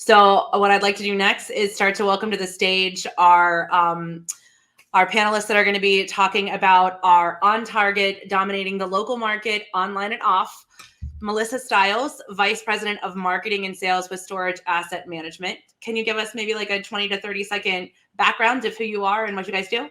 So what I'd like to do next is start to welcome to the stage our panelists that are going to be talking about our on target, dominating the local market, online and off. Melissa Stiles, Vice President of Marketing and Sales with Storage Asset Management. Can you give us maybe like a 20 to 30 second background of who you are and what you guys do?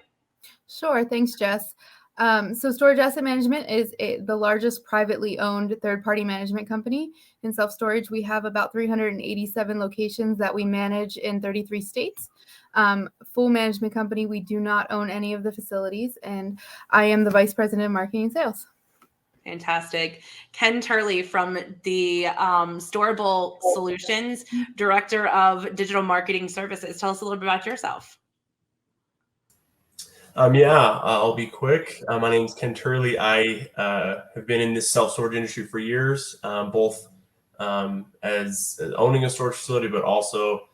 Sure. Thanks, Jess. So Storage Asset Management is the largest privately owned third-party management company in self-storage. We have about 387 locations that we manage in 33 states. Full management company. We do not own any of the facilities, and I am the Vice President of Marketing and Sales. Fantastic. Ken.turley from the Storable Solutions, Director of Digital Marketing Services. Tell us a little bit about yourself. I'll be quick. My name is Ken Turley. I have been in this self-storage industry for years, both as owning a storage facility, but also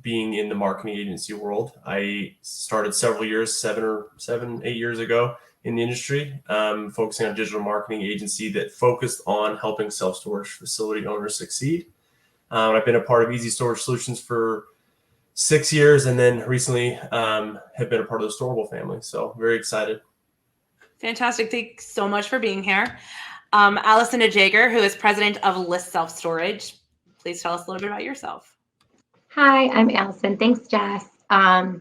being in the marketing agency world. I started several years, 8 years ago in the industry, focusing on digital marketing agency that focused on helping self-storage facility owners succeed. I've been a part of Easy Storage Solutions for 6 years, and then recently have been a part of the Storable family. So very excited. Fantastic. Thanks so much for being here. Alison DEJAEGER, who is President of List Self Storage. Please tell us a little bit about yourself. Hi, I'm Alison. Thanks, Jess. I've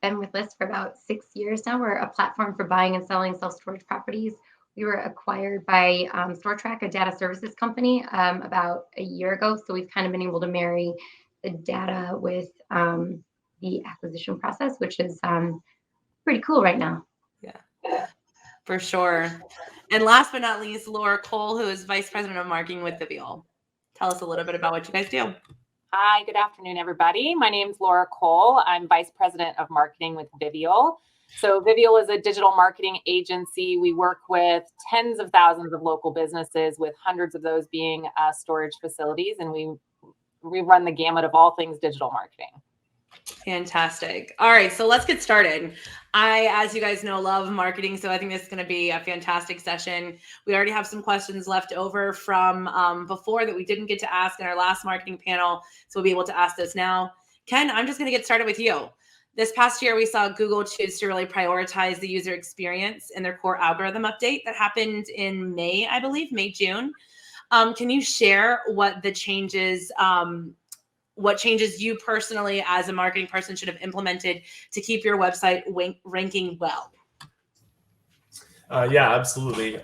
been with List for about 6 years now. We're a platform for buying and selling self-storage properties. We were acquired by StoreTrack, a data services company, about a year ago. So we've kind of been able to marry the data with the acquisition process, which is pretty cool right now. Yeah, for sure. And last but not least, lcole, who is Vice President of Marketing with Vivial. Tell us a little bit about what you guys do. Hi, good afternoon, everybody. My name is lcole. I'm Vice President of Marketing with Vivial. So Vivial is a digital marketing agency. We work with tens of thousands of local businesses, with hundreds of those being storage facilities, and we run the gamut of all things digital marketing. Fantastic. All right, so let's get started. I, as you guys know, love marketing, so I think this is going to be a fantastic session. We already have some questions left over from before that we didn't get to ask in our last marketing panel, so we'll be able to ask those now. Ken, I'm just going to get started with you. This past year, we saw Google choose to really prioritize the user experience in their core algorithm update that happened in May, I believe, June. Can you share what the changes, what changes you personally as a marketing person should have implemented to keep your website ranking well? Yeah, absolutely.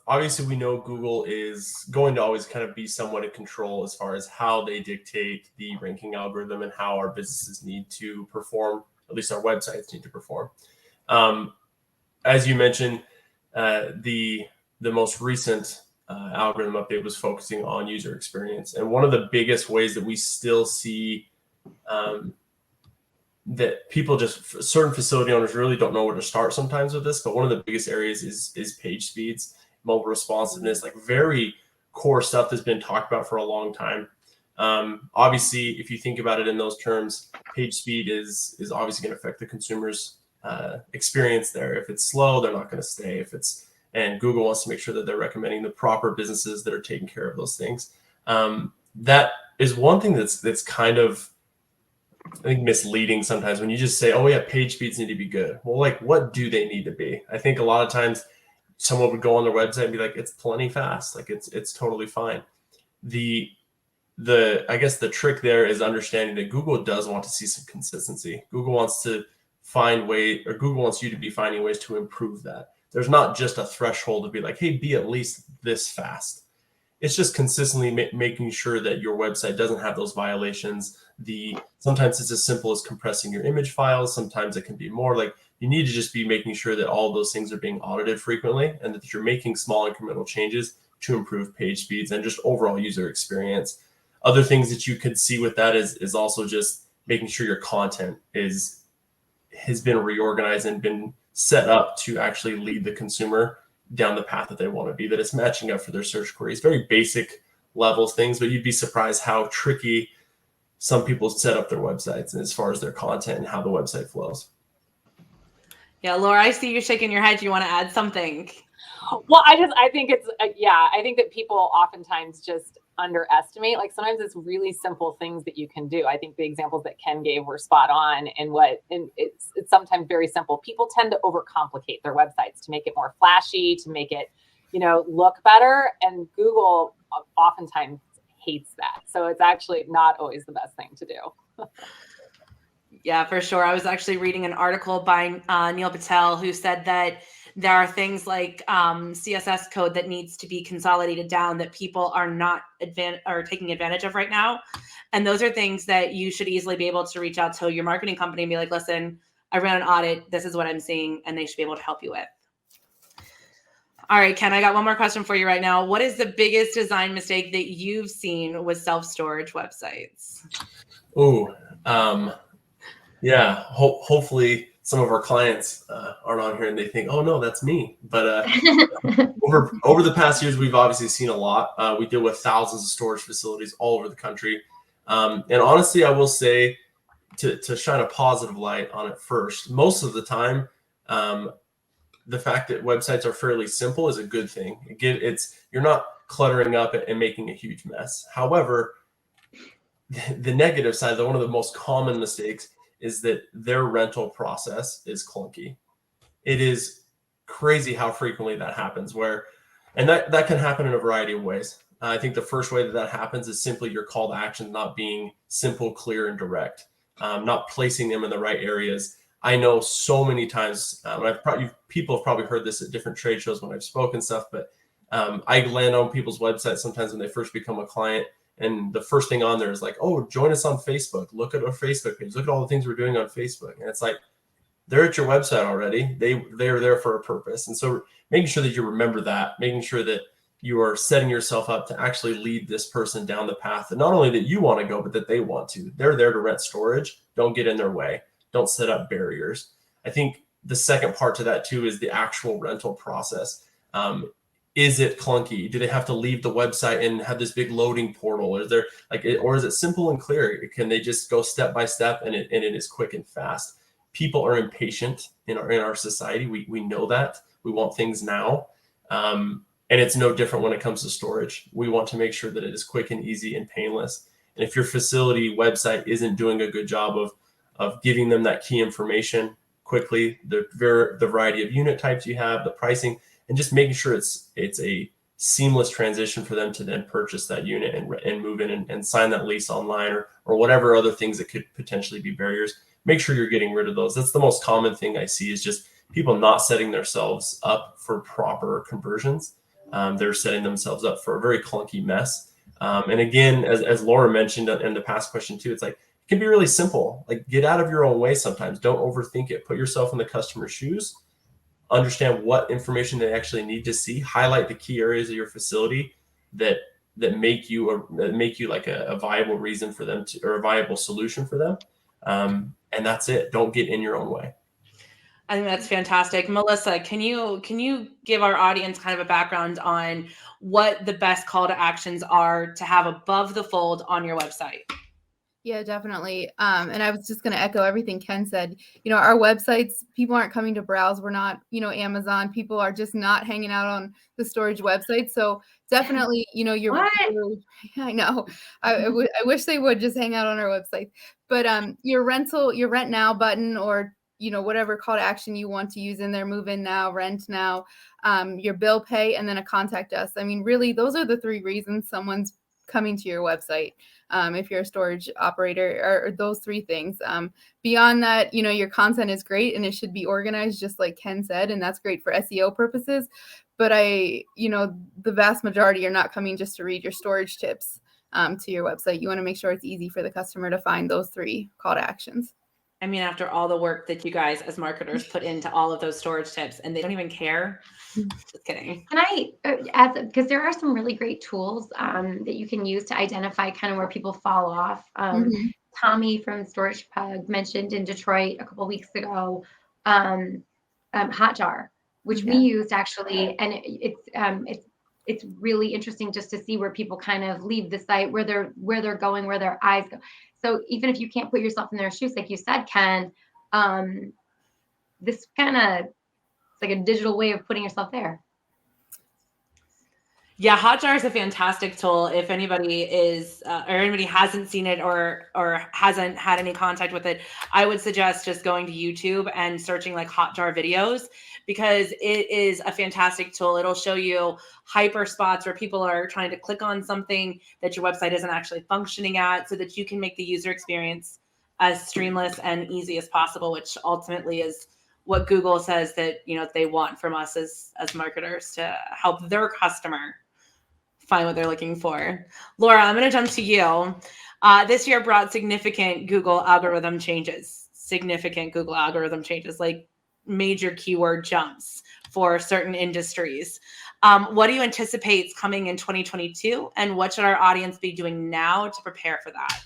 Obviously, we know Google is going to always kind of be somewhat in control as far as how they dictate the ranking algorithm and how our businesses need to perform, at least our websites need to perform. As you mentioned, the most recent algorithm update was focusing on user experience. And one of the biggest ways that we still see that people just, certain facility owners really don't know where to start sometimes with this, but one of the biggest areas is page speeds, mobile responsiveness, like very core stuff that's been talked about for a long time. Obviously, if you think about it in those terms, page speed is obviously going to affect the consumer's experience there. If it's slow, they're not going to stay. And Google wants to make sure that they're recommending the proper businesses that are taking care of those things. That is one thing that's kind of, I think, misleading sometimes when you just say, oh yeah, page speeds need to be good. Well, like, what do they need to be? I think a lot of times someone would go on their website and be like, it's plenty fast. Like it's totally fine. I guess the trick there is understanding that Google does want to see some consistency. Google wants you to be finding ways to improve that. There's not just a threshold to be like, hey, be at least this fast. It's just consistently making sure that your website doesn't have those violations. Sometimes it's as simple as compressing your image files. Sometimes it can be more. Like, you need to just be making sure that all those things are being audited frequently and that you're making small incremental changes to improve page speeds and just overall user experience. Other things that you could see with that is also just making sure your content has been reorganized and been set up to actually lead the consumer down the path that they want to be, that it's matching up for their search queries. Very basic levels things, but you'd be surprised how tricky some people set up their websites and as far as their content and how the website flows. Yeah, Laura, I see you shaking your head. Do you want to add something? Well, I think it's, I think that people oftentimes just underestimate. Like sometimes it's really simple things that you can do. I think the examples that Ken gave were spot on, and it's sometimes very simple. People tend to overcomplicate their websites to make it more flashy, to make it, look better. And Google oftentimes hates that. So it's actually not always the best thing to do. Yeah, for sure. I was actually reading an article by Neil Patel, who said that there are things like CSS code that needs to be consolidated down that people are not taking advantage of right now. And those are things that you should easily be able to reach out to your marketing company and be like, listen, I ran an audit. This is what I'm seeing. And they should be able to help you with. All right, Ken, I got one more question for you right now. What is the biggest design mistake that you've seen with self-storage websites? Oh, yeah. Hopefully some of our clients aren't on here and they think, oh no, that's me. But over the past years, we've obviously seen a lot. We deal with thousands of storage facilities all over the country. And honestly, I will say to shine a positive light on it first, most of the time, the fact that websites are fairly simple is a good thing. You're not cluttering up and making a huge mess. However, the negative side, one of the most common mistakes, is that their rental process is clunky. It is crazy how frequently that happens, and that can happen in a variety of ways. I think the first way that happens is simply your call to action not being simple, clear, and direct, not placing them in the right areas. I know so many times, people have probably heard this at different trade shows when I've spoken stuff, but I land on people's websites sometimes when they first become a client, and the first thing on there is like, oh, join us on Facebook. Look at our Facebook page. Look at all the things we're doing on Facebook. And it's like, they're at your website already. They're there for a purpose. And so making sure that you remember that, making sure that you are setting yourself up to actually lead this person down the path that not only that you want to go, but that they want to. They're there to rent storage. Don't get in their way. Don't set up barriers. I think the second part to that too is the actual rental process. Is it clunky? Do they have to leave the website and have this big loading portal? Or is it simple and clear? Can they just go step by step and it is quick and fast? People are impatient in our society. We know that. We want things now. And it's no different when it comes to storage. We want to make sure that it is quick and easy and painless. And if your facility website isn't doing a good job of giving them that key information quickly, the variety of unit types you have, the pricing, and just making sure it's a seamless transition for them to then purchase that unit and move in and sign that lease online or whatever other things that could potentially be barriers. Make sure you're getting rid of those. That's the most common thing I see, is just people not setting themselves up for proper conversions. They're setting themselves up for a very clunky mess. And again, as Laura mentioned in the past question too, it's like, it can be really simple. Like, get out of your own way sometimes. Don't overthink it. Put yourself in the customer's shoes. Understand what information they actually need to see. Highlight the key areas of your facility that make you like a viable reason for them or a viable solution for them. And that's it. Don't get in your own way. I think that's fantastic. Melissa, can you give our audience kind of a background on what the best call to actions are to have above the fold on your website? Yeah, definitely. And I was just going to echo everything Ken said. Our websites, people aren't coming to browse. We're not, Amazon. People are just not hanging out on the storage website. So definitely, I know. I wish they would just hang out on our website. But your rent now button, or whatever call to action you want to use in there, move in now, rent now, your bill pay, and then a contact us. I mean, really, those are the three reasons someone's coming to your website. If you're a storage operator, or those three things. Beyond that, your content is great and it should be organized, just like Ken said, and that's great for SEO purposes. But the vast majority are not coming just to read your storage tips to your website. You want to make sure it's easy for the customer to find those three call to actions. I mean, after all the work that you guys as marketers put into all of those storage tips, and they don't even care. Just kidding. Can I add, because there are some really great tools that you can use to identify kind of where people fall off. Tommy from Storage Pug mentioned in Detroit a couple of weeks ago, Hotjar, which we used actually, and it's really interesting just to see where people kind of leave the site, where they're going, where their eyes go. So even if you can't put yourself in their shoes, like you said, Ken, this kind of, it's like a digital way of putting yourself there. Yeah, Hotjar is a fantastic tool. If anybody is or anybody hasn't seen it or hasn't had any contact with it, I would suggest just going to YouTube and searching like Hotjar videos, because it is a fantastic tool. It'll show you hyper spots where people are trying to click on something that your website isn't actually functioning at, so that you can make the user experience as streamless and easy as possible, which ultimately is what Google says that they want from us as marketers, to help their customer find what they're looking for. Laura, I'm going to jump to you. This year brought significant Google algorithm changes, like major keyword jumps for certain industries. What do you anticipate is coming in 2022, and what should our audience be doing now to prepare for that?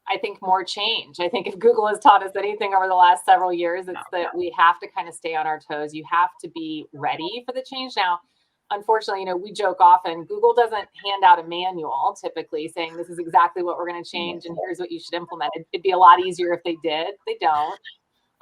I think more change. I think if Google has taught us anything over the last several years, it's that we have to kind of stay on our toes. You have to be ready for the change. Now, unfortunately, we joke often, Google doesn't hand out a manual typically saying this is exactly what we're going to change and here's what you should implement. It'd be a lot easier if they did. They don't.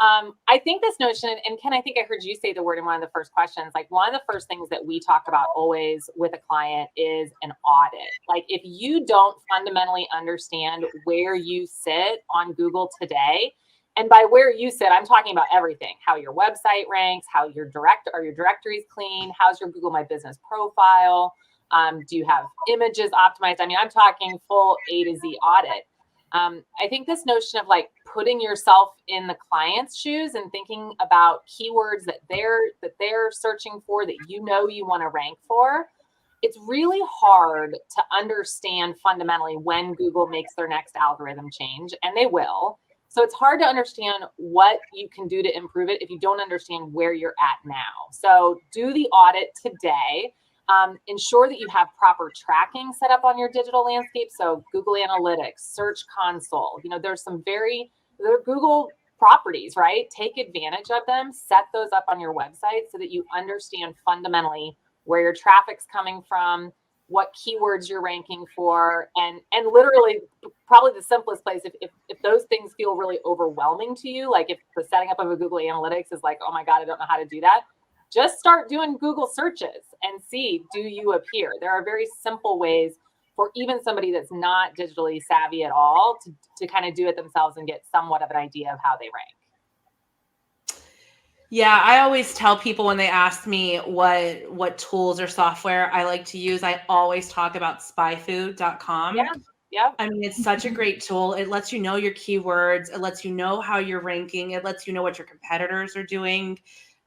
I think this notion, and Ken, I think I heard you say the word in one of the first questions, like one of the first things that we talk about always with a client is an audit. Like if you don't fundamentally understand where you sit on Google today, and by where you sit, I'm talking about everything, how your website ranks, how your directories clean, how's your Google My Business profile, do you have images optimized? I mean, I'm talking full A to Z audit. I think this notion of like putting yourself in the client's shoes and thinking about keywords that they're searching for, that you want to rank for, it's really hard to understand fundamentally when Google makes their next algorithm change, and they will. So it's hard to understand what you can do to improve it if you don't understand where you're at now. So do the audit today. Ensure that you have proper tracking set up on your digital landscape. So Google Analytics, Search Console, there's they're Google properties, right? Take advantage of them, set those up on your website so that you understand fundamentally where your traffic's coming from, what keywords you're ranking for, and literally probably the simplest place, if those things feel really overwhelming to you, like if the setting up of a Google Analytics is like, oh my God, I don't know how to do that, just start doing Google searches and see, do you appear? There are very simple ways for even somebody that's not digitally savvy at all to kind of do it themselves and get somewhat of an idea of how they rank. Yeah, I always tell people when they ask me what tools or software I like to use, I always talk about spyfood.com. Yeah. I mean, it's such a great tool. It lets you know your keywords. It lets you know how you're ranking. It lets you know what your competitors are doing.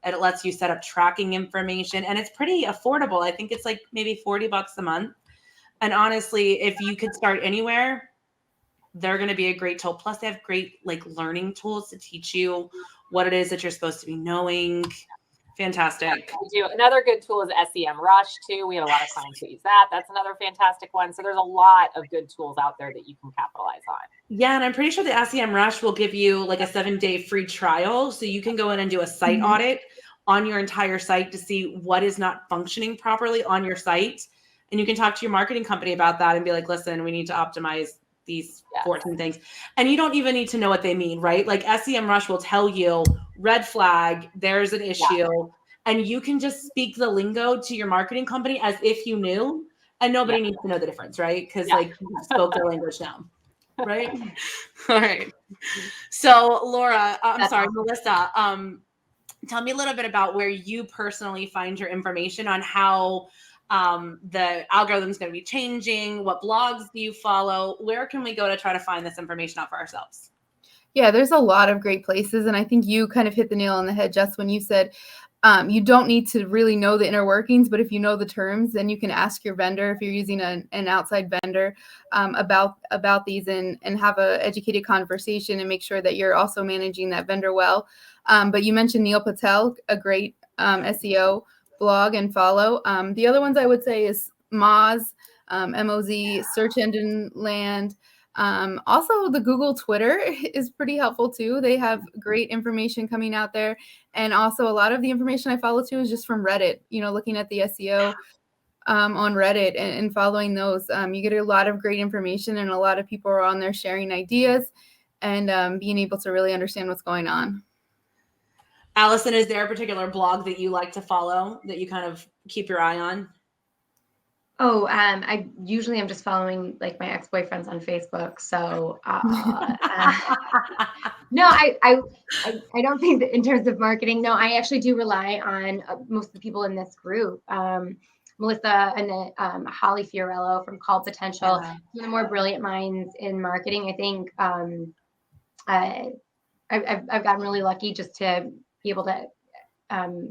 And it lets you set up tracking information, and it's pretty affordable. I think it's like maybe $40 a month. And honestly, if you could start anywhere, they're going to be a great tool. Plus they have great like learning tools to teach you what it is that you're supposed to be knowing. Fantastic. Yeah, we do. Another good tool is Sem Rush too. We have a lot of clients who use that. That's another fantastic one. So there's a lot of good tools out there that you can capitalize on. Yeah, and I'm pretty sure the Sem Rush will give you like a 7-day free trial. So you can go in and do a site audit on your entire site to see what is not functioning properly on your site. And you can talk to your marketing company about that and be like, listen, we need to optimize these 14 things. And you don't even need to know what they mean, right? Like Sem Rush will tell you, red flag, there's an issue. And you can just speak the lingo to your marketing company as if you knew, and nobody needs to know the difference, right? Because like you spoke their language now, right? All right. So Laura, Melissa, tell me a little bit about where you personally find your information on how the algorithm is going to be changing. What blogs do you follow? Where can we go to try to find this information out for ourselves? Yeah, there's a lot of great places. And I think you kind of hit the nail on the head, Jess, when you said you don't need to really know the inner workings, but if you know the terms, then you can ask your vendor, if you're using an outside vendor, about these and have an educated conversation and make sure that you're also managing that vendor well. But you mentioned Neil Patel, a great SEO blog and follow. The other ones I would say is Moz, MOZ, Search Engine Land. Also, the Google Twitter is pretty helpful too. They have great information coming out there. And also a lot of the information I follow too is just from Reddit, looking at the SEO on Reddit and following those. You get a lot of great information, and a lot of people are on there sharing ideas and being able to really understand what's going on. Alison, is there a particular blog that you like to follow that you kind of keep your eye on? Oh, I usually am just following like my ex-boyfriends on Facebook. So no, I don't think that in terms of marketing. No, I actually do rely on most of the people in this group. Melissa and Holly Fiorello from Call Potential, some of the more brilliant minds in marketing. I think I've gotten really lucky just to be able to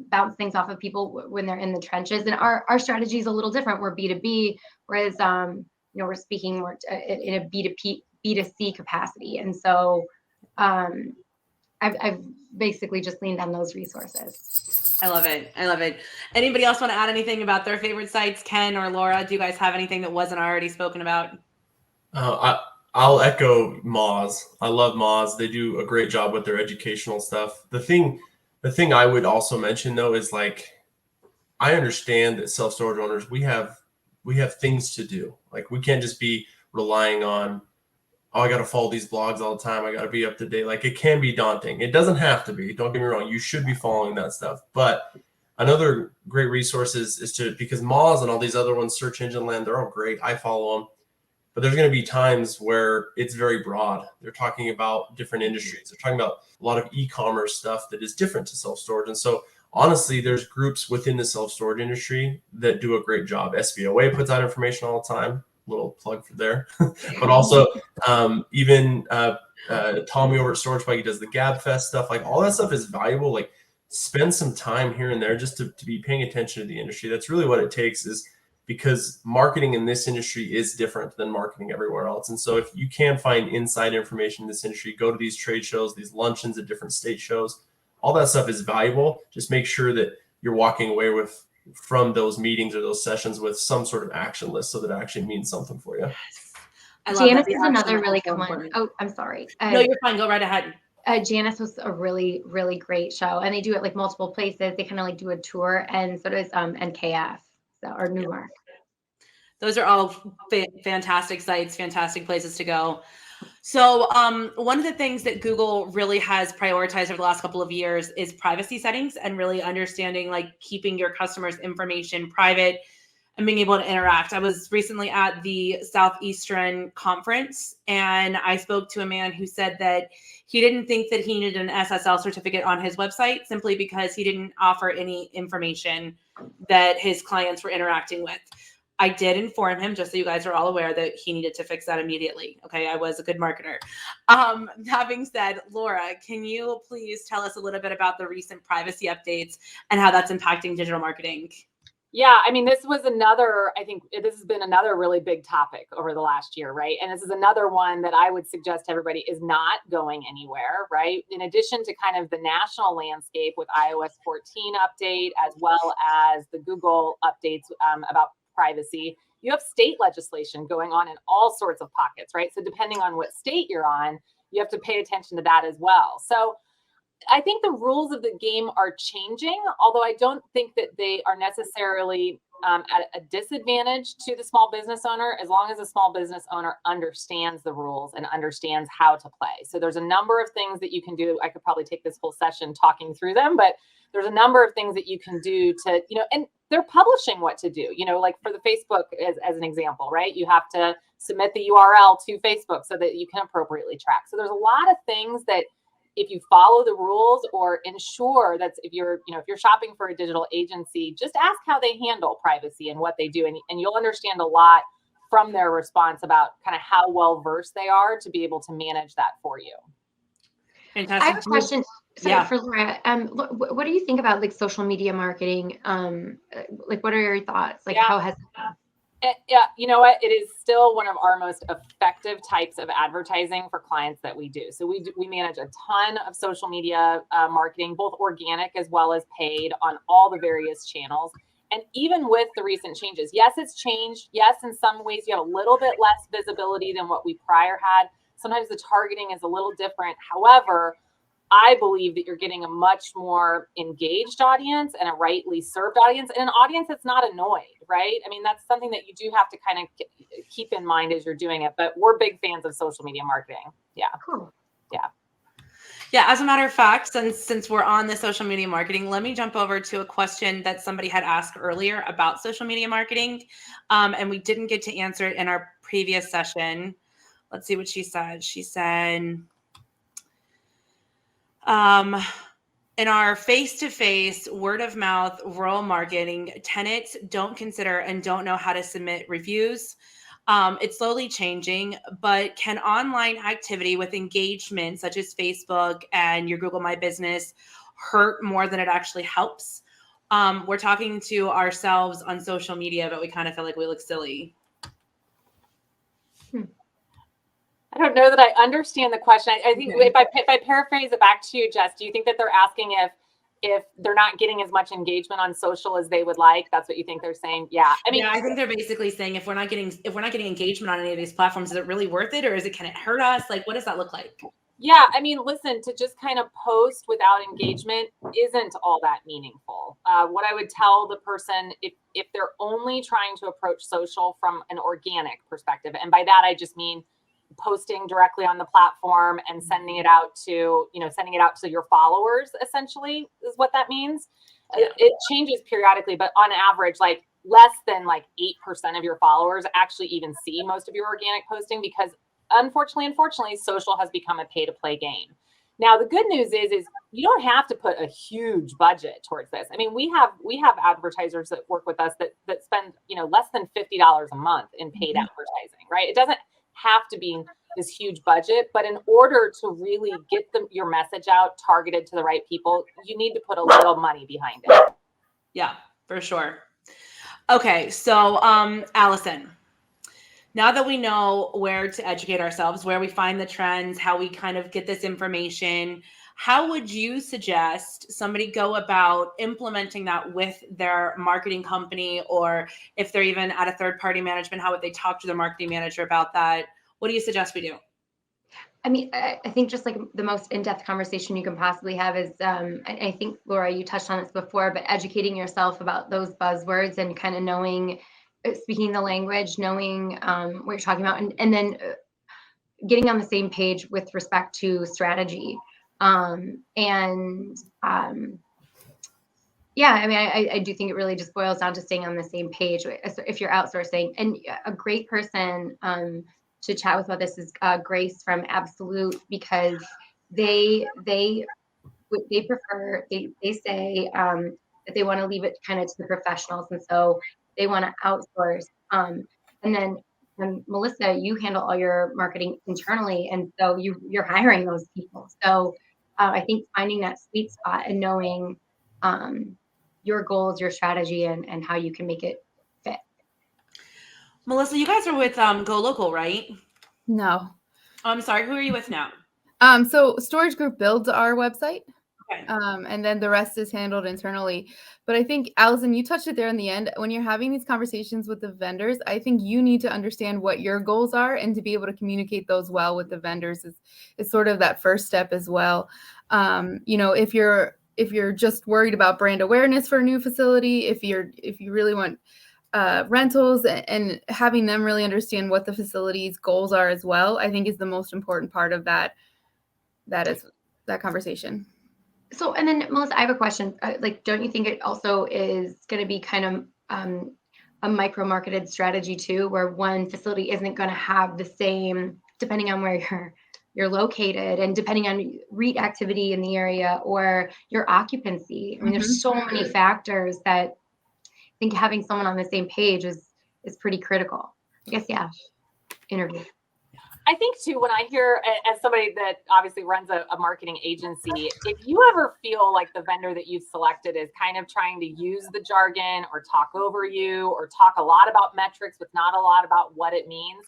bounce things off of people when they're in the trenches. And our strategy is a little different. We're B2B, whereas we're speaking more in a B2C capacity. And so I've basically just leaned on those resources. I love it. I love it. Anybody else want to add anything about their favorite sites? Ken or Laura, do you guys have anything that wasn't already spoken about? I'll echo Moz. I love Moz. They do a great job with their educational stuff. The thing I would also mention though is like, I understand that self-storage owners, we have things to do. Like we can't just be relying on, oh, I got to follow these blogs all the time. I got to be up to date. Like it can be daunting. It doesn't have to be. Don't get me wrong. You should be following that stuff. But another great resource is because Moz and all these other ones, search engine land, they're all great. I follow them. But there's going to be times where it's very broad. They're talking about different industries. They're talking about a lot of e-commerce stuff that is different to self-storage. And so honestly, there's groups within the self-storage industry that do a great job. SBOA puts out information all the time. Little plug for there. But also even Tommy over at Storage Bike, he does the GabFest stuff. Like all that stuff is valuable. Like spend some time here and there just to be paying attention to the industry. That's really what it takes, is because marketing in this industry is different than marketing everywhere else. And so if you can find inside information in this industry, go to these trade shows, these luncheons at different state shows, all that stuff is valuable. Just make sure that you're walking away from those meetings or those sessions with some sort of action list so that it actually means something for you. Janice is another really good one. Oh, I'm sorry. No, you're fine. Go right ahead. Janice was a really, really great show, and they do it like multiple places. They kind of like do a tour, and so does NKF or Newmark. Those are all fantastic sites, fantastic places to go. So one of the things that Google really has prioritized over the last couple of years is privacy settings and really understanding like keeping your customers' information private and being able to interact. I was recently at the Southeastern Conference, and I spoke to a man who said that he didn't think that he needed an SSL certificate on his website simply because he didn't offer any information that his clients were interacting with. I did inform him, just so you guys are all aware, that he needed to fix that immediately. Okay, I was a good marketer. That being said, Laura, can you please tell us a little bit about the recent privacy updates and how that's impacting digital marketing? Yeah, I mean, I think this has been another really big topic over the last year, right? And this is another one that I would suggest to everybody is not going anywhere, right? In addition to kind of the national landscape with iOS 14 update, as well as the Google updates about privacy, you have state legislation going on in all sorts of pockets, right? So depending on what state you're on, you have to pay attention to that as well. So I think the rules of the game are changing, although I don't think that they are necessarily at a disadvantage to the small business owner, as long as the small business owner understands the rules and understands how to play. So there's a number of things that you can do. I could probably take this whole session talking through them, but there's a number of things that you can do to, and they're publishing what to do, like for the Facebook as an example, right? You have to submit the URL to Facebook so that you can appropriately track. So there's a lot of things that if you follow the rules or ensure that if you're shopping for a digital agency, just ask how they handle privacy and what they do. And you'll understand a lot from their response about kind of how well versed they are to be able to manage that for you. Fantastic. I have a question. Sorry, for Laura. What do you think about like social media marketing? Like, what are your thoughts? Like, how has it been? Yeah, you know what? It is still one of our most effective types of advertising for clients that we do. So we manage a ton of social media marketing, both organic as well as paid, on all the various channels. And even with the recent changes, yes, it's changed. Yes, in some ways you have a little bit less visibility than what we prior had. Sometimes the targeting is a little different. However, I believe that you're getting a much more engaged audience and a rightly served audience, and an audience that's not annoyed, right? I mean, that's something that you do have to kind of keep in mind as you're doing it, but we're big fans of social media marketing. Yeah. Cool. Yeah. Yeah, as a matter of fact, since we're on the social media marketing, let me jump over to a question that somebody had asked earlier about social media marketing, and we didn't get to answer it in our previous session. Let's see what she said. She said, in our face-to-face, word-of-mouth, rural marketing, tenants don't consider and don't know how to submit reviews. It's slowly changing, but can online activity with engagement, such as Facebook and your Google My Business, hurt more than it actually helps? We're talking to ourselves on social media, but we kind of feel like we look silly. I don't know that I understand the question. I think if I paraphrase it back to you, Jess, do you think that they're asking if they're not getting as much engagement on social as they would like? That's what you think they're saying? Yeah. I mean, yeah, I think they're basically saying if we're not getting engagement on any of these platforms, is it really worth it, or can it hurt us? Like, what does that look like? Yeah, I mean, listen, to just kind of post without engagement isn't all that meaningful. What I would tell the person, if they're only trying to approach social from an organic perspective, and by that I just mean posting directly on the platform and sending it out to your followers, essentially, is what that means. It changes periodically, but on average, like less than 8% of your followers actually even see most of your organic posting, because unfortunately, social has become a pay-to-play game. Now, the good news is you don't have to put a huge budget towards this. I mean, we have advertisers that work with us that spend less than $50 a month in paid advertising, right? It doesn't have to be this huge budget, but in order to really get your message out targeted to the right people, you need to put a little money behind it. Yeah, for sure. Okay, so Allison, now that we know where to educate ourselves, where we find the trends, how we kind of get this information, how would you suggest somebody go about implementing that with their marketing company, or if they're even at a third-party management, how would they talk to their marketing manager about that? What do you suggest we do? I mean, I think just like the most in-depth conversation you can possibly have is, I think, Laura, you touched on this before, but educating yourself about those buzzwords and kind of knowing, speaking the language, knowing what you're talking about, and then getting on the same page with respect to strategy. Yeah, I mean, I do think it really just boils down to staying on the same page if you're outsourcing. And a great person to chat with about this is Grace from Absolute, because they say that they want to leave it kind of to the professionals, and so they want to outsource. And then Melissa, you handle all your marketing internally, and so you're hiring those people. So I think finding that sweet spot and knowing your goals, your strategy, and how you can make it fit. Melissa, you guys are with Go Local, right? No. I'm sorry, who are you with now? So Storage Group builds our website. Okay. And then the rest is handled internally. But I think, Allison, you touched it there in the end. When you're having these conversations with the vendors, I think you need to understand what your goals are, and to be able to communicate those well with the vendors is sort of that first step as well. If you're just worried about brand awareness for a new facility, if you really want rentals, and having them really understand what the facility's goals are as well, I think is the most important part of that conversation. So, and then Melissa, I have a question. Don't you think it also is going to be kind of a micro-marketed strategy too, where one facility isn't going to have the same, depending on where you're located and depending on REIT activity in the area or your occupancy? I mean, there's so many factors that I think having someone on the same page is pretty critical. I guess, yeah, interview. I think too, when I hear, as somebody that obviously runs a marketing agency, if you ever feel like the vendor that you've selected is kind of trying to use the jargon or talk over you or talk a lot about metrics but not a lot about what it means,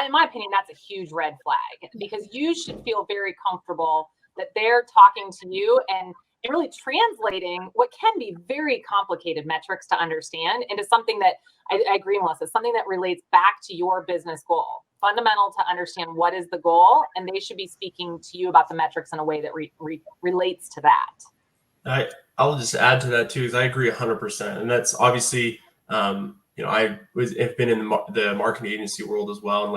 in my opinion, that's a huge red flag, because you should feel very comfortable that they're talking to you and really translating what can be very complicated metrics to understand into something that, I agree, Melissa, something that relates back to your business goal. Fundamental to understand what is the goal, and they should be speaking to you about the metrics in a way that relates to that. I'll just add to that too, because I agree 100%, and that's obviously, have been in the marketing agency world as well, and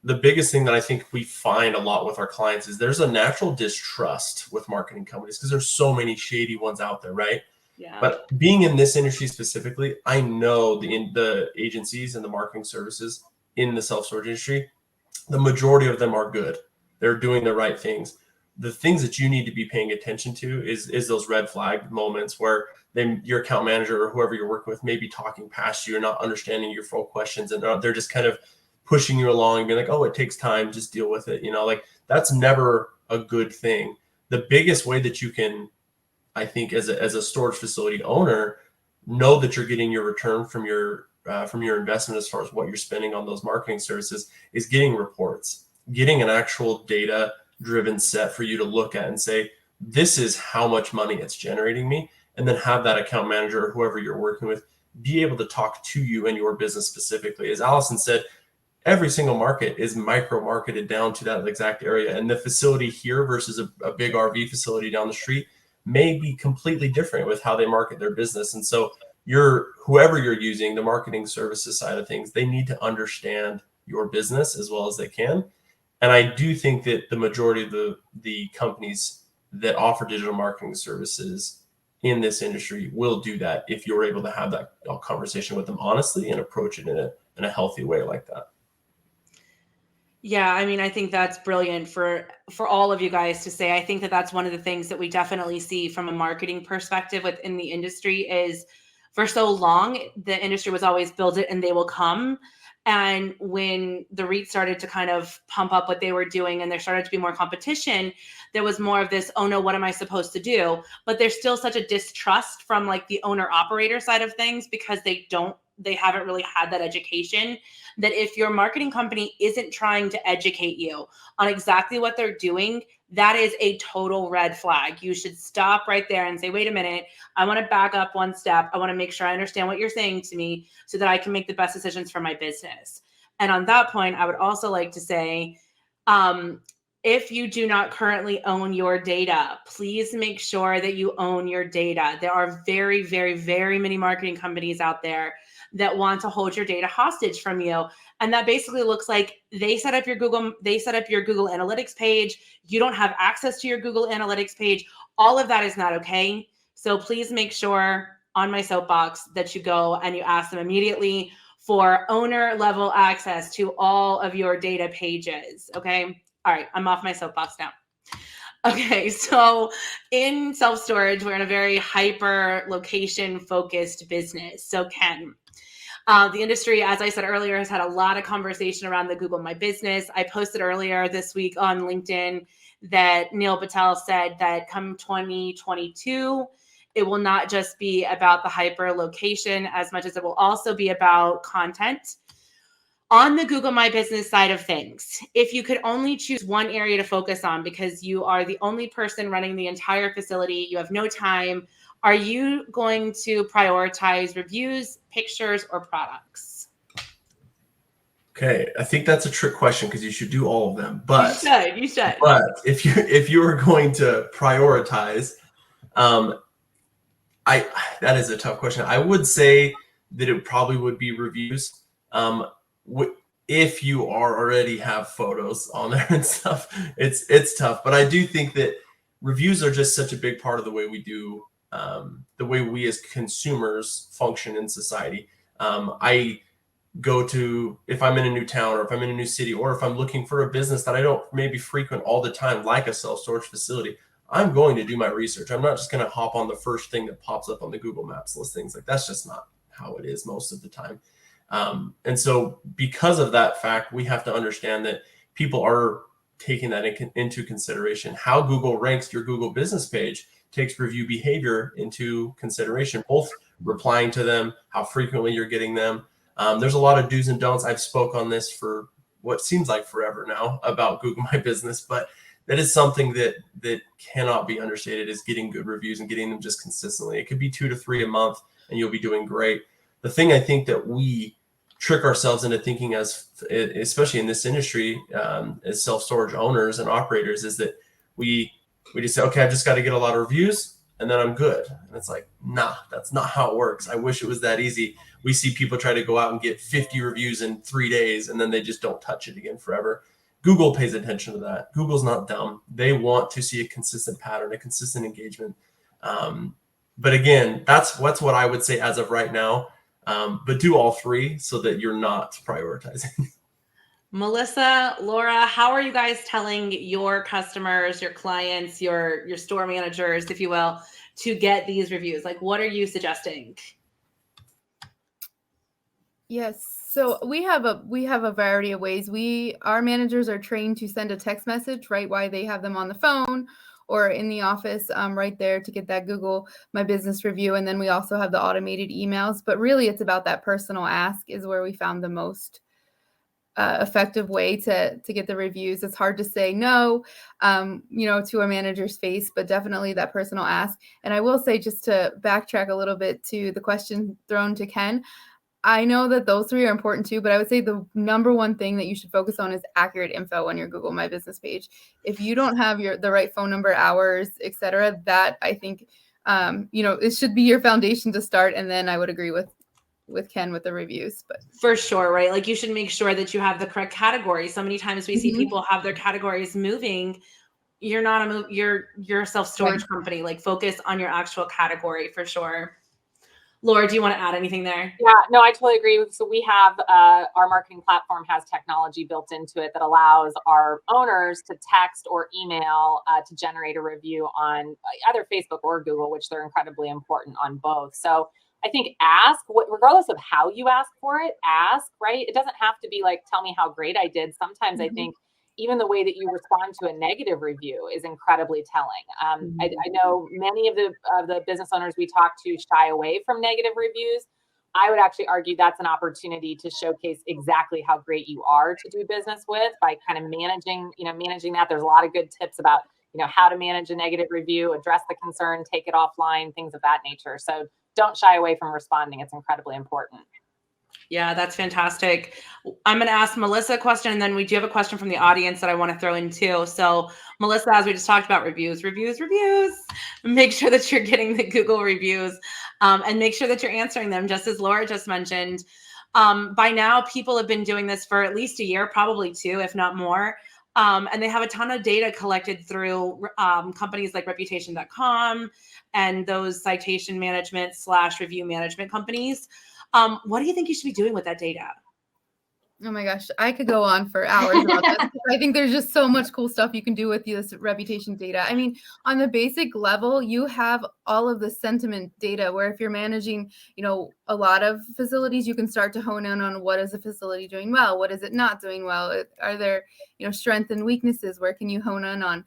the biggest thing that I think we find a lot with our clients is there's a natural distrust with marketing companies because there's so many shady ones out there, right? Yeah. But being in this industry specifically, I know the agencies and the marketing services in the self-storage industry, the majority of them are good. They're doing the right things. The things that you need to be paying attention to is those red flag moments where your account manager or whoever you're working with may be talking past you or not understanding your full questions, and they're just kind of pushing you along and being like, oh, it takes time, just deal with it. Like that's never a good thing. The biggest way that you can, I think, as a storage facility owner, know that you're getting your return from your investment as far as what you're spending on those marketing services is getting reports, getting an actual data-driven set for you to look at and say, this is how much money it's generating me, and then have that account manager or whoever you're working with be able to talk to you and your business specifically. As Alison said, every single market is micro-marketed down to that exact area, and the facility here versus a big RV facility down the street may be completely different with how they market their business. And so whoever you're using, the marketing services side of things, they need to understand your business as well as they can. And I do think that the majority of the companies that offer digital marketing services in this industry will do that if you're able to have that conversation with them honestly and approach it in a healthy way like that. Yeah, I mean, I think that's brilliant for all of you guys to say. I think that that's one of the things that we definitely see from a marketing perspective within the industry is for so long, the industry was always build it and they will come. And when the REIT started to kind of pump up what they were doing and there started to be more competition, there was more of this, oh no, what am I supposed to do? But there's still such a distrust from like the owner operator side of things because they haven't really had that education, that if your marketing company isn't trying to educate you on exactly what they're doing, that is a total red flag. You should stop right there and say, wait a minute, I want to back up one step. I want to make sure I understand what you're saying to me so that I can make the best decisions for my business. And on that point, I would also like to say, if you do not currently own your data, please make sure that you own your data. There are very, very, very many marketing companies out there that want to hold your data hostage from you. And that basically looks like they set up your Google Analytics page. You don't have access to your Google Analytics page. All of that is not okay. So please make sure on my soapbox that you go and you ask them immediately for owner level access to all of your data pages. Okay. All right. I'm off my soapbox now. Okay, so in self-storage, we're in a very hyper location focused business. So Ken, the industry, as I said earlier, has had a lot of conversation around the Google My Business. I posted earlier this week on LinkedIn that Neil Patel said that come 2022, it will not just be about the hyper location as much as it will also be about content. On the Google My Business side of things, if you could only choose one area to focus on because you are the only person running the entire facility, you have no time, are you going to prioritize reviews, pictures, or products? Okay, I think that's a trick question because you should do all of them. But you should. But if you are going to prioritize, that is a tough question. I would say that it probably would be reviews. If you already have photos on there and stuff, it's tough. But I do think that reviews are just such a big part of the way we do, the way we as consumers function in society. I go to, if I'm in a new town or if I'm in a new city, or if I'm looking for a business that I don't maybe frequent all the time, like a self-storage facility, I'm going to do my research. I'm not just going to hop on the first thing that pops up on the Google Maps listings. Like that's just not how it is most of the time. And so because of that fact, we have to understand that people are taking that into consideration. How Google ranks your Google business page takes review behavior into consideration, both replying to them, how frequently you're getting them. There's a lot of do's and don'ts. I've spoke on this for what seems like forever now about Google My Business, but that is something that cannot be understated, is getting good reviews and getting them just consistently. It could be 2 to 3 a month and you'll be doing great. The thing I think that we trick ourselves into thinking, as especially in this industry, as self-storage owners and operators, is that we just say, okay, I've just got to get a lot of reviews. and then I'm good. And it's like, nah, that's not how it works. I wish it was that easy. We see people try to go out and get 50 reviews in 3 days, and then they just don't touch it again forever. Google pays attention to that. Google's not dumb. They want to see a consistent pattern, a consistent engagement. But again, that's what I would say as of right now. But do all three so that you're not prioritizing. Melissa, Laura, how are you guys telling your customers, your clients, your store managers, if you will, to get these reviews? Like, what are you suggesting? Yes. So we have a variety of ways. Our managers are trained to send a text message right while they have them on the phone or in the office, right there to get that Google My Business review. And then we also have the automated emails. But really, it's about that personal ask is where we found the most effective way to get the reviews. It's hard to say no, to a manager's face, but definitely that personal ask. And I will say, just to backtrack a little bit to the question thrown to Ken, I know that those three are important too, but I would say the number one thing that you should focus on is accurate info on your Google My Business page. If you don't have the right phone number, hours, etc., that I think, it should be your foundation to start. And then I would agree with Ken with the reviews. But for sure, right? Like, you should make sure that you have the correct category. So many times we see people have their categories moving. You're not you're a self-storage company. Like, focus on your actual category for sure. Laura, do you want to add anything there? Yeah, no, I totally agree. So we have our marketing platform has technology built into it that allows our owners to text or email to generate a review on either Facebook or Google, which they're incredibly important on both. So I think regardless of how you ask for it, right? It doesn't have to be like, tell me how great I did. Sometimes I think even the way that you respond to a negative review is incredibly telling. I know many of the business owners we talk to shy away from negative reviews. I would actually argue that's an opportunity to showcase exactly how great you are to do business with by kind of managing that. There's a lot of good tips about, how to manage a negative review, address the concern, take it offline, things of that nature. So don't shy away from responding. It's incredibly important. Yeah, that's fantastic. I'm going to ask Melissa a question, and then we do have a question from the audience that I want to throw in too. So Melissa, as we just talked about, reviews, make sure that you're getting the Google reviews, and make sure that you're answering them, just as Laura just mentioned. By now, people have been doing this for at least a year, probably 2, if not more. And they have a ton of data collected through companies like reputation.com and those citation management / review management companies. What do you think you should be doing with that data? Oh my gosh, I could go on for hours about this. I think there's just so much cool stuff you can do with this reputation data. I mean, on the basic level, you have all of the sentiment data where if you're managing, a lot of facilities, you can start to hone in on what is a facility doing well, what is it not doing well, are there, strengths and weaknesses, where can you hone in on?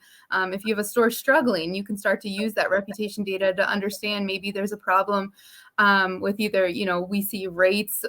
If you have a store struggling, you can start to use that reputation data to understand maybe there's a problem with either, we see rates,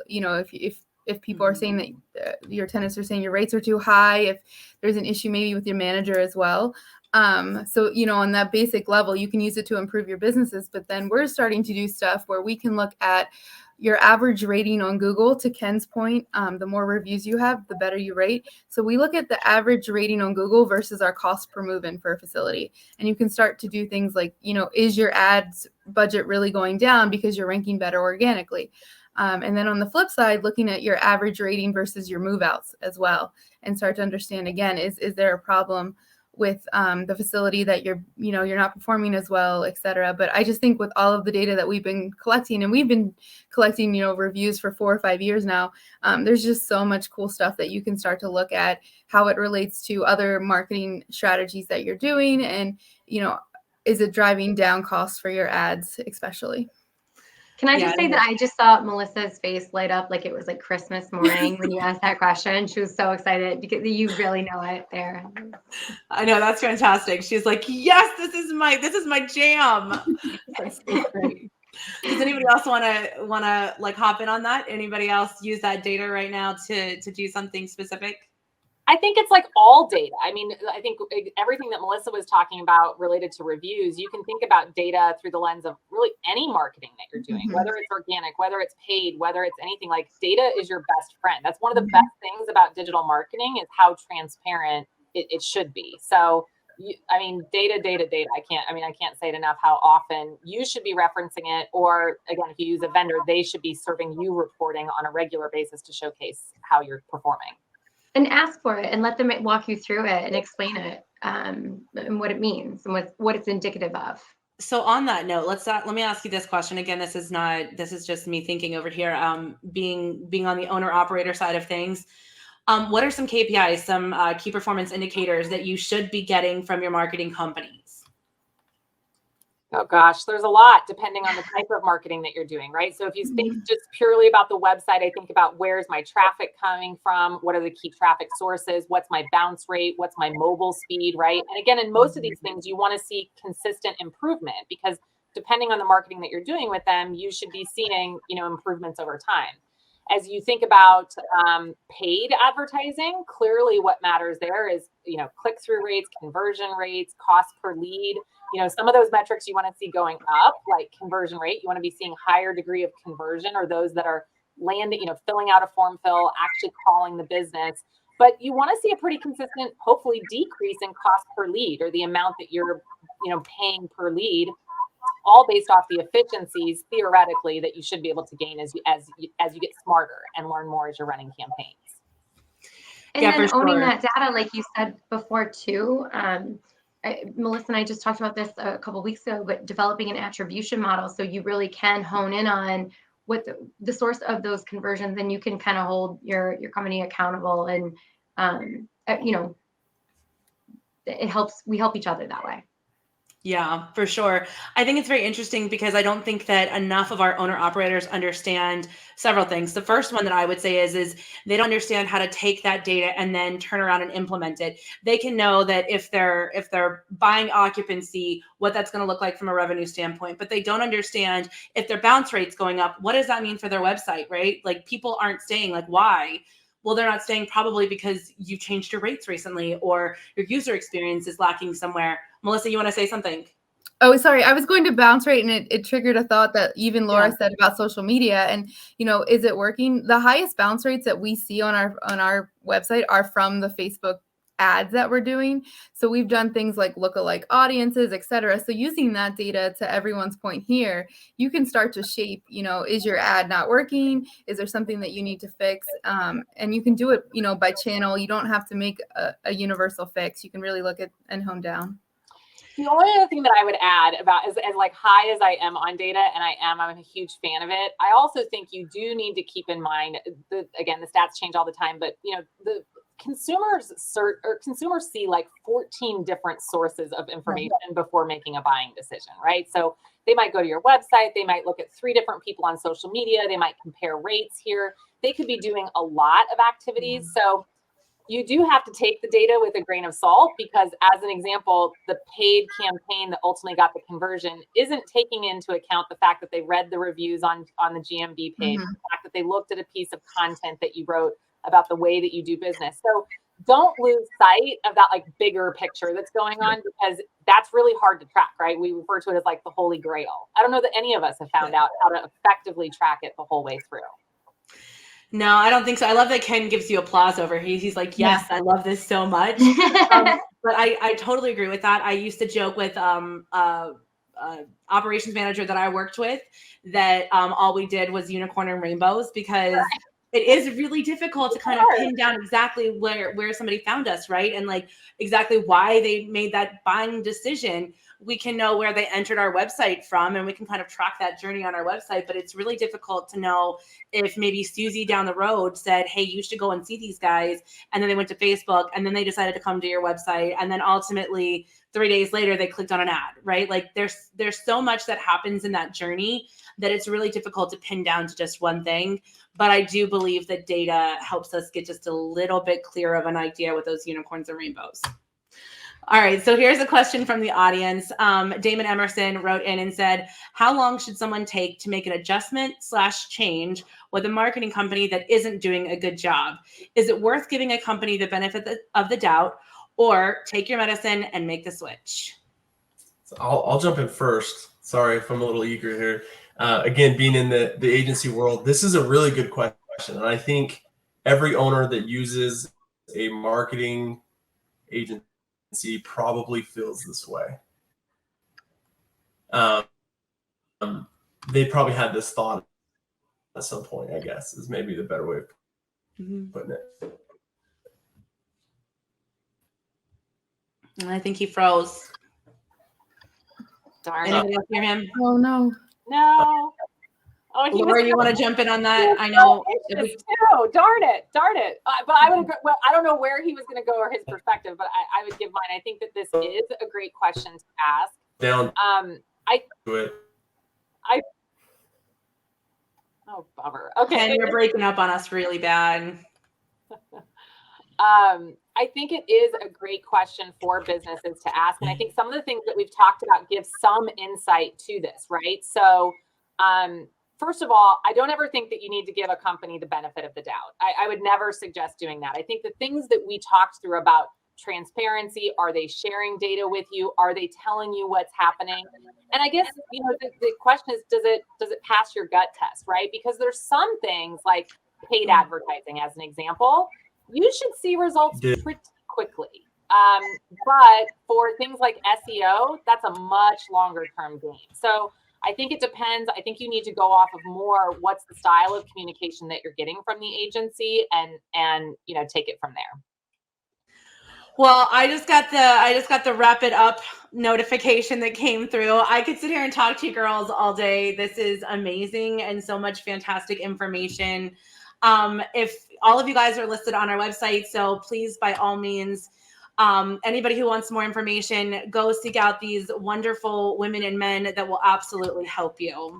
if people are saying that your tenants are saying your rates are too high, if there's an issue maybe with your manager as well. So, on that basic level, you can use it to improve your businesses. But then we're starting to do stuff where we can look at your average rating on Google. To Ken's point, the more reviews you have, the better you rate. So we look at the average rating on Google versus our cost per move-in for a facility. And you can start to do things like, is your ads budget really going down because you're ranking better organically? And then on the flip side, looking at your average rating versus your move outs as well, and start to understand, again, is there a problem with the facility that you're not performing as well, et cetera. But I just think with all of the data that we've been collecting, and we've been collecting, reviews for 4 or 5 years now, there's just so much cool stuff that you can start to look at how it relates to other marketing strategies that you're doing. And, is it driving down costs for your ads, especially? Can I just say that I just saw Melissa's face light up like it was like Christmas morning when you asked that question. She was so excited because you really know it there. I know, that's fantastic. She's like, yes, this is my jam. That's so great. Does anybody else want to like hop in on that? Anybody else use that data right now to do something specific? I think it's like all data. I mean, I think everything that Melissa was talking about related to reviews, you can think about data through the lens of really any marketing that you're doing, whether it's organic, whether it's paid, whether it's anything. Like, data is your best friend. That's one of the best things about digital marketing, is how transparent it should be. So I mean, data. I can't say it enough how often you should be referencing it. Or again, if you use a vendor, they should be serving you reporting on a regular basis to showcase how you're performing. And ask for it and let them walk you through it and explain it and what it means and what it's indicative of. So on that note, let me ask you this question again. This is just me thinking over here. Being on the owner operator side of things. What are some KPIs, some key performance indicators that you should be getting from your marketing companies? Oh gosh, there's a lot depending on the type of marketing that you're doing, right? So if you think just purely about the website, I think about where's my traffic coming from? What are the key traffic sources? What's my bounce rate? What's my mobile speed, right? And again, in most of these things, you want to see consistent improvement because depending on the marketing that you're doing with them, you should be seeing, improvements over time. As you think about paid advertising, clearly what matters there is, click-through rates, conversion rates, cost per lead. Some of those metrics you want to see going up, like conversion rate. You want to be seeing higher degree of conversion or those that are landing, filling out a form fill, actually calling the business. But you want to see a pretty consistent, hopefully decrease in cost per lead or the amount that you're, paying per lead, all based off the efficiencies theoretically that you should be able to gain as you get smarter and learn more as you're running campaigns. And then owning that data, like you said before too, Melissa and I just talked about this a couple of weeks ago, but developing an attribution model so you really can hone in on what the source of those conversions, and you can kind of hold your company accountable, and it helps. We help each other that way. Yeah, for sure. I think it's very interesting because I don't think that enough of our owner operators understand several things. The first one that I would say is they don't understand how to take that data and then turn around and implement it. They can know that if they're buying occupancy, what that's going to look like from a revenue standpoint, but they don't understand if their bounce rate's going up, what does that mean for their website, right? Like people aren't staying, like why? Well, they're not staying probably because you changed your rates recently or your user experience is lacking somewhere. Melissa, you want to say something? Oh, sorry. I was going to bounce rate, and it triggered a thought that even Laura said about social media. And, is it working? The highest bounce rates that we see on our website are from the Facebook ads that we're doing. So we've done things like lookalike audiences, et cetera. So using that data, to everyone's point here, you can start to shape, is your ad not working? Is there something that you need to fix? And you can do it, by channel. You don't have to make a universal fix. You can really look at and hone down. The only other thing that I would add about as like high as I am on data, and I'm a huge fan of it, I also think you do need to keep in mind, the stats change all the time, but the consumers see like 14 different sources of information before making a buying decision, right? So they might go to your website, they might look at 3 different people on social media, they might compare rates here. They could be doing a lot of activities. So you do have to take the data with a grain of salt because, as an example, the paid campaign that ultimately got the conversion isn't taking into account the fact that they read the reviews on the GMB page, the fact that they looked at a piece of content that you wrote about the way that you do business. So don't lose sight of that like bigger picture that's going on, because that's really hard to track, right? We refer to it as like the holy grail. I don't know that any of us have found out how to effectively track it the whole way through. No, I don't think so. I love that Ken gives you applause over. He's like, yes, I love this so much. But I totally agree with that. I used to joke with operations manager that I worked with that all we did was unicorn and rainbows, because it is really difficult to kind of pin down exactly where somebody found us, right? And like exactly why they made that buying decision. We can know where they entered our website from, and we can kind of track that journey on our website. But it's really difficult to know if maybe Susie down the road said, hey, you should go and see these guys. And then they went to Facebook, and then they decided to come to your website. And then ultimately 3 days later, they clicked on an ad, right? Like there's so much that happens in that journey that it's really difficult to pin down to just one thing. But I do believe that data helps us get just a little bit clearer of an idea with those unicorns and rainbows. All right, so here's a question from the audience. Damon Emerson wrote in and said, how long should someone take to make an adjustment/change with a marketing company that isn't doing a good job? Is it worth giving a company the benefit of the doubt, or take your medicine and make the switch? So I'll jump in first. Sorry if I'm a little eager here. Again, being in the agency world, this is a really good question. And I think every owner that uses a marketing agency probably feels this way. They probably had this thought at some point, I guess, is maybe the better way of putting it. I think he froze. Darn it. Anybody else hear him? Oh no. No. Oh, he Laura, was you want to jump in on that? I know. Too. Darn it. But I would. Well, I don't know where he was going to go or his perspective, but I would give mine. I think that this is a great question to ask. Down. I Do it. Oh, bummer. Okay. Ken, you're breaking up on us really bad. I think it is a great question for businesses to ask. And I think some of the things that we've talked about give some insight to this, right? So, first of all, I don't ever think that you need to give a company the benefit of the doubt. I would never suggest doing that. I think the things that we talked through about transparency, are they sharing data with you? Are they telling you what's happening? And I guess, you know, the question is, does it pass your gut test, right? Because there's some things like paid advertising, as an example, you should see results pretty quickly. But for things like SEO, that's a much longer term game. So I think it depends. I think you need to go off of more what's the style of communication that you're getting from the agency and you know, take it from there. Well, I just got the wrap it up notification that came through. I could sit here and talk to you girls all day. This is amazing and so much fantastic information. If all of you guys are listed on our website, so please, by all means, anybody who wants more information, go seek out these wonderful women and men that will absolutely help you.